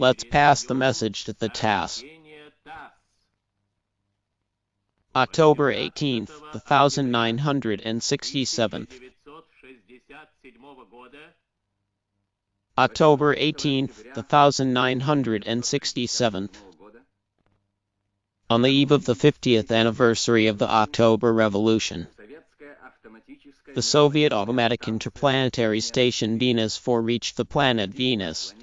Let's pass the message to the TASS. October 18th, 1967. October 18th, 1967. On the eve of the 50th anniversary of the October Revolution, the Soviet automatic interplanetary station Venus 4 reached the planet Venus.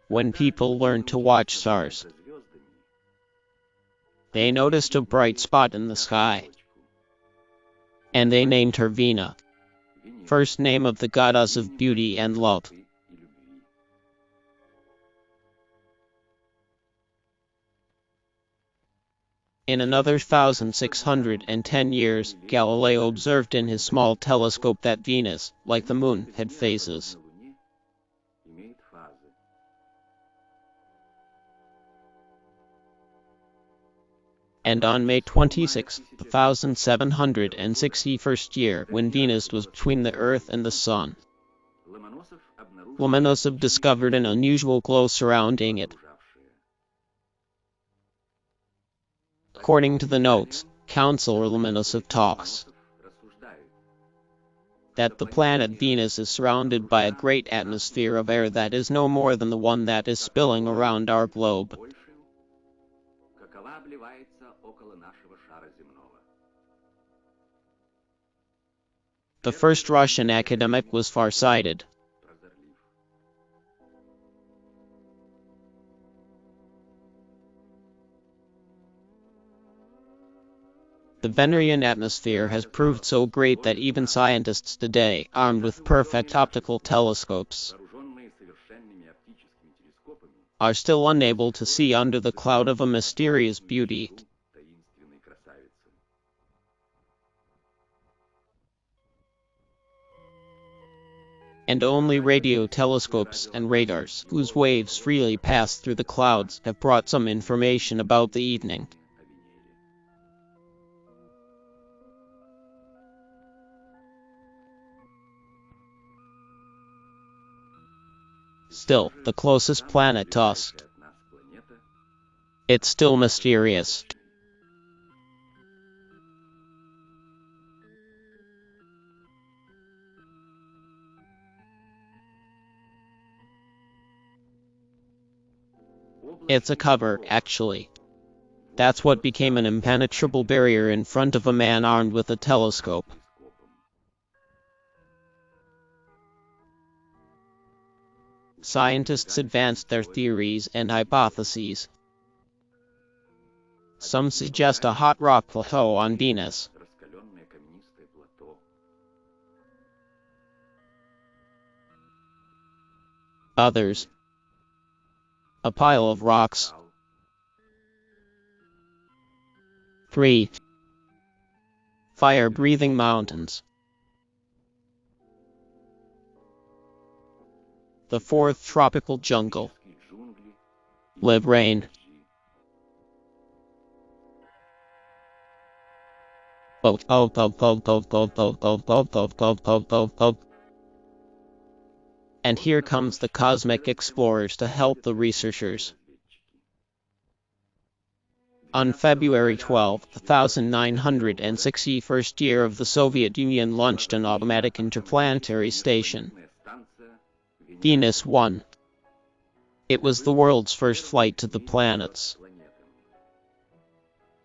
When people learned to watch stars, they noticed a bright spot in the sky, and they named her Vena, first name of the goddess of beauty and love. In another 1,610 years, Galileo observed in his small telescope that Venus, like the moon, had phases. And on May 26, 1761 year, when Venus was between the Earth and the Sun, Lomonosov discovered an unusual glow surrounding it. According to the notes, Counselor Lomonosov talks that the planet Venus is surrounded by a great atmosphere of air that is no more than the one that is spilling around our globe. The first Russian academic was far-sighted. The Venerian atmosphere has proved so great that even scientists today, armed with perfect optical telescopes, are still unable to see under the cloud of a mysterious beauty. And only radio telescopes and radars, whose waves freely pass through the clouds, have brought some information about the evening. Still, the closest planet to us, it's still mysterious. It's a cover, actually. That's what became an impenetrable barrier in front of a man armed with a telescope. Scientists advanced their theories and hypotheses. Some suggest a hot rock plateau on Venus. Others, a pile of rocks. 3. Fire-breathing mountains. The 4th tropical jungle. Live rain. And here comes the cosmic explorers to help the researchers. On February 12, 1961 year of the Soviet Union launched an automatic interplanetary station, Venus 1. It was the world's first flight to the planets.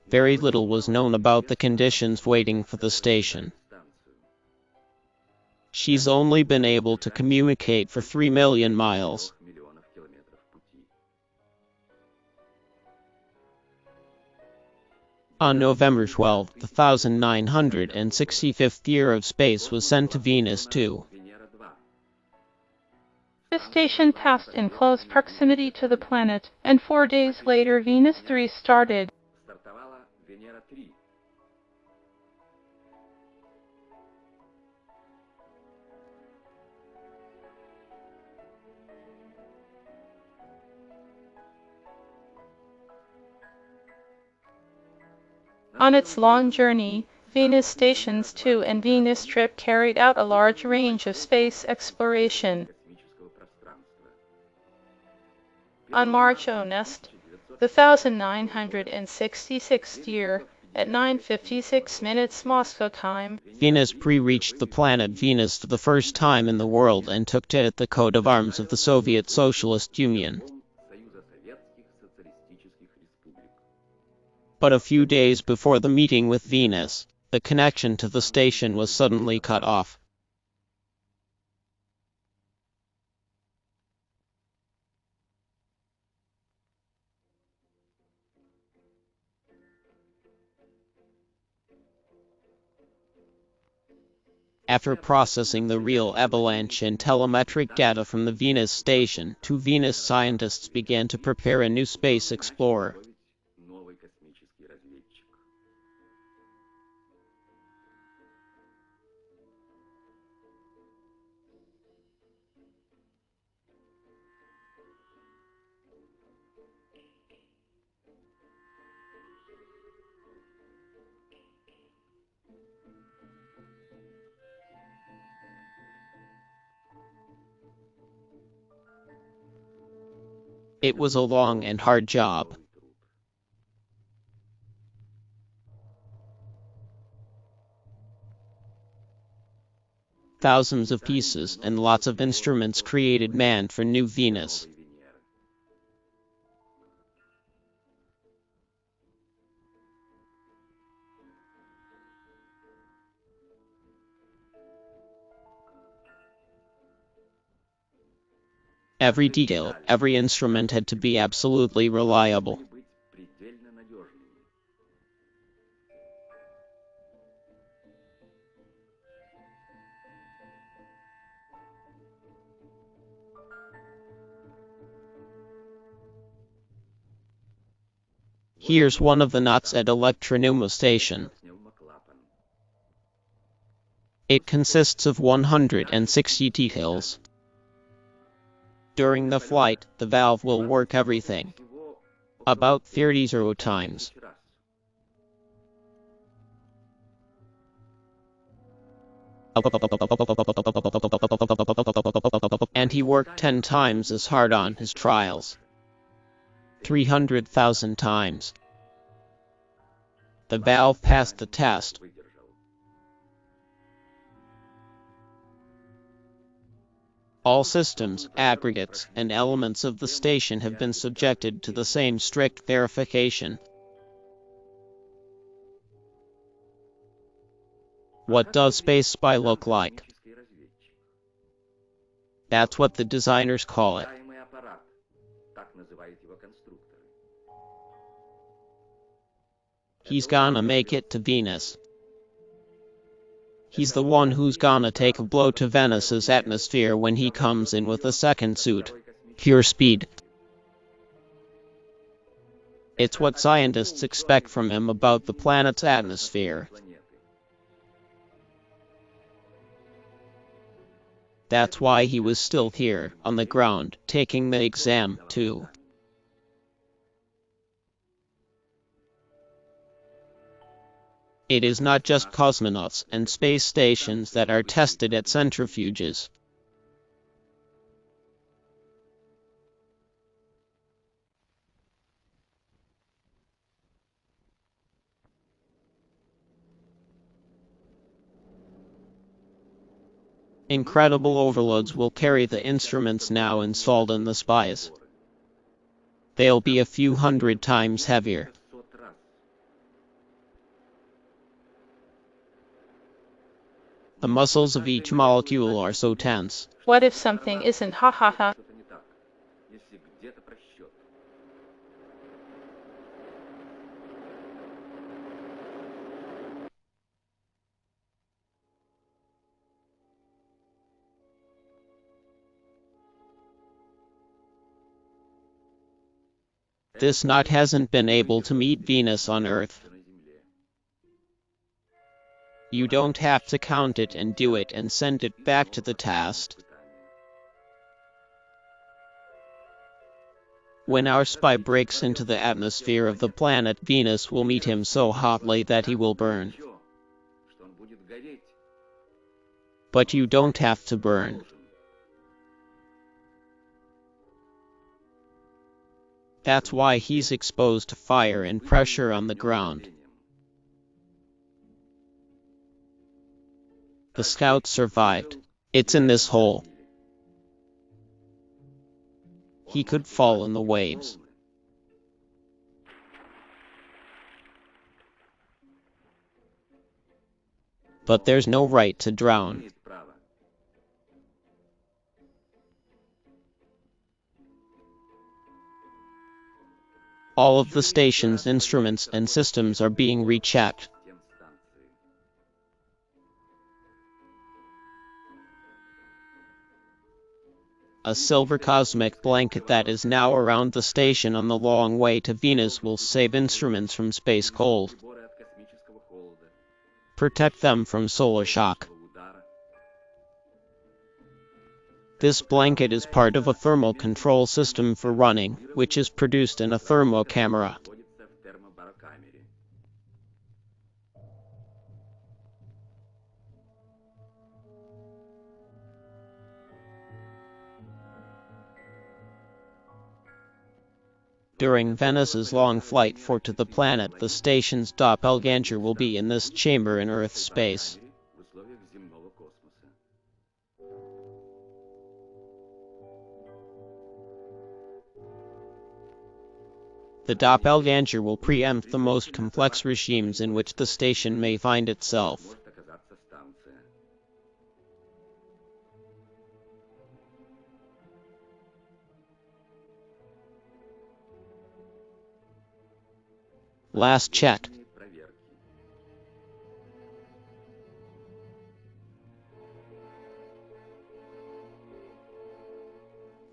Very little was known about the conditions waiting for the station. She's only been able to communicate for 3 million miles. On November 12, the 1965th year of space was sent to Venus 2. The station passed in close proximity to the planet, and 4 days later Venus 3 started. On its long journey, Venus Stations 2 and Venus Trip carried out a large range of space exploration. On March 1st, the 1966th year, at 9:56 minutes Moscow time, Venus pre-reached the planet Venus for the first time in the world and took to it the coat of arms of the Soviet Socialist Union. But a few days before the meeting with Venus, the connection to the station was suddenly cut off. After processing the real avalanche and telemetric data from the Venus station, 2 Venus scientists began to prepare a new space explorer. It was a long and hard job. Thousands of pieces and lots of instruments created man for New Venus. Every detail, every instrument had to be absolutely reliable. Here's one of the knots at Electronuma station. It consists of 160 details. During the flight, the valve will work everything about 30 times. And he worked 10 times as hard on his trials. 300,000 times. The valve passed the test. All systems, aggregates, and elements of the station have been subjected to the same strict verification. What does Space Spy look like? That's what the designers call it. He's gonna make it to Venus. He's the one who's gonna take a blow to Venus's atmosphere when he comes in with a second suit. Pure speed. It's what scientists expect from him about the planet's atmosphere. That's why he was still here, on the ground, taking the exam, too. It is not just cosmonauts and space stations that are tested at centrifuges. Incredible overloads will carry the instruments now installed in the spies. They'll be a few hundred times heavier. The muscles of each molecule are so tense. What if something isn't ha ha ha? This knot hasn't been able to meet Venus on Earth. You don't have to count it and do it and send it back to the test. When our spy breaks into the atmosphere of the planet Venus, will meet him so hotly that he will burn. But you don't have to burn. That's why he's exposed to fire and pressure on the ground. The scout survived. It's in this hole. He could fall in the waves. But there's no right to drown. All of the station's instruments and systems are being rechecked. A silver cosmic blanket that is now around the station on the long way to Venus will save instruments from space cold. Protect them from solar shock. This blanket is part of a thermal control system for running, which is produced in a thermocamera. During Venus's long flight to the planet, the station's doppelganger will be in this chamber in Earth space. The doppelganger will preempt the most complex regimes in which the station may find itself. Last check.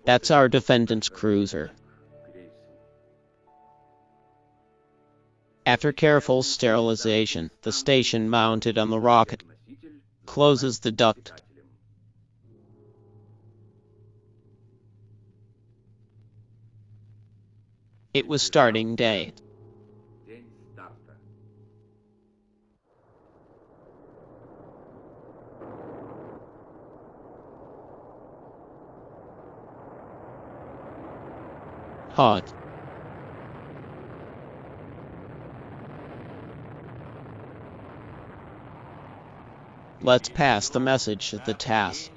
That's our defendant's cruiser. After careful sterilization, the station mounted on the rocket closes the duct. It was starting day. Hot. Let's pass the message of the task.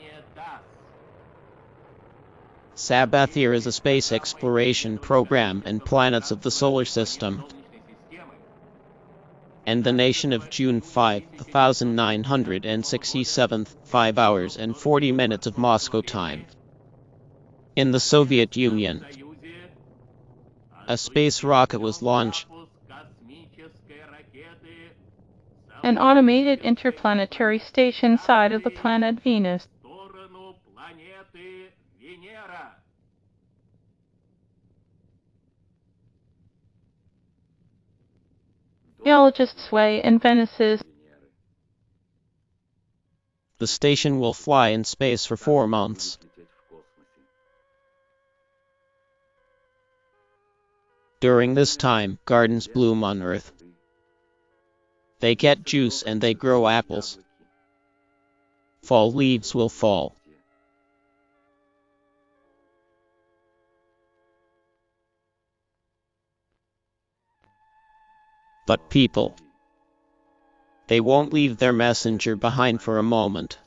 Sabathir is a space exploration program and planets of the solar system. And the nation of June 5, 1967, 5 hours and 40 minutes of Moscow time. In the Soviet Union, a space rocket was launched. An automated interplanetary station side of the planet Venus. Geologists weigh in Venus's. The station will fly in space for 4 months. During this time, gardens bloom on Earth. They get juice and they grow apples. Fall leaves will fall. But people, they won't leave their messenger behind for a moment.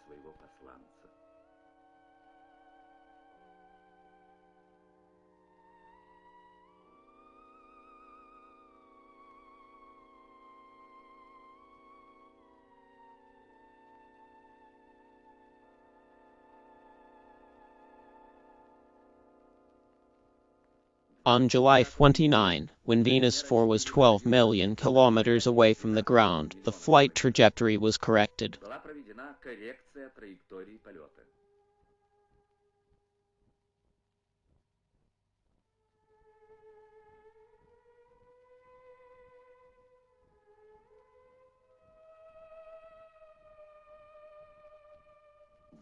On July 29, when Venus 4 was 12 million kilometers away from the ground, the flight trajectory was corrected.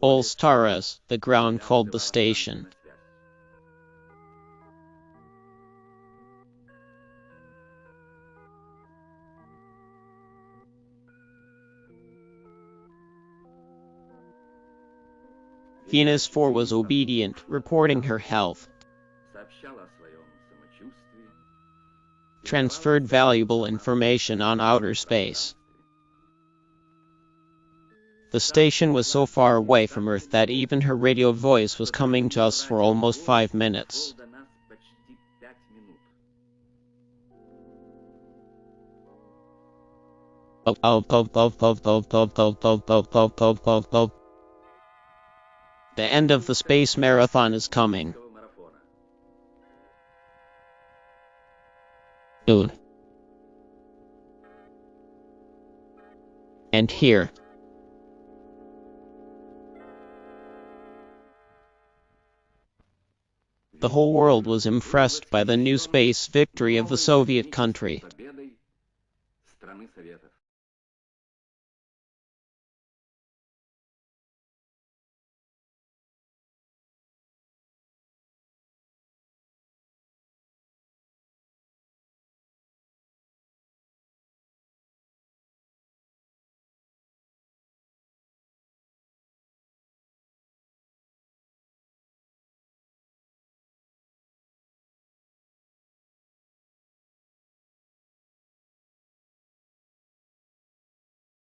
All stars, the ground called the station. Venus 4 was obedient, reporting her health, transferred valuable information on outer space. The station was so far away from Earth that even her radio voice was coming to us for almost 5 minutes. The end of the space marathon is coming. Soon. And here. The whole world was impressed by the new space victory of the Soviet country.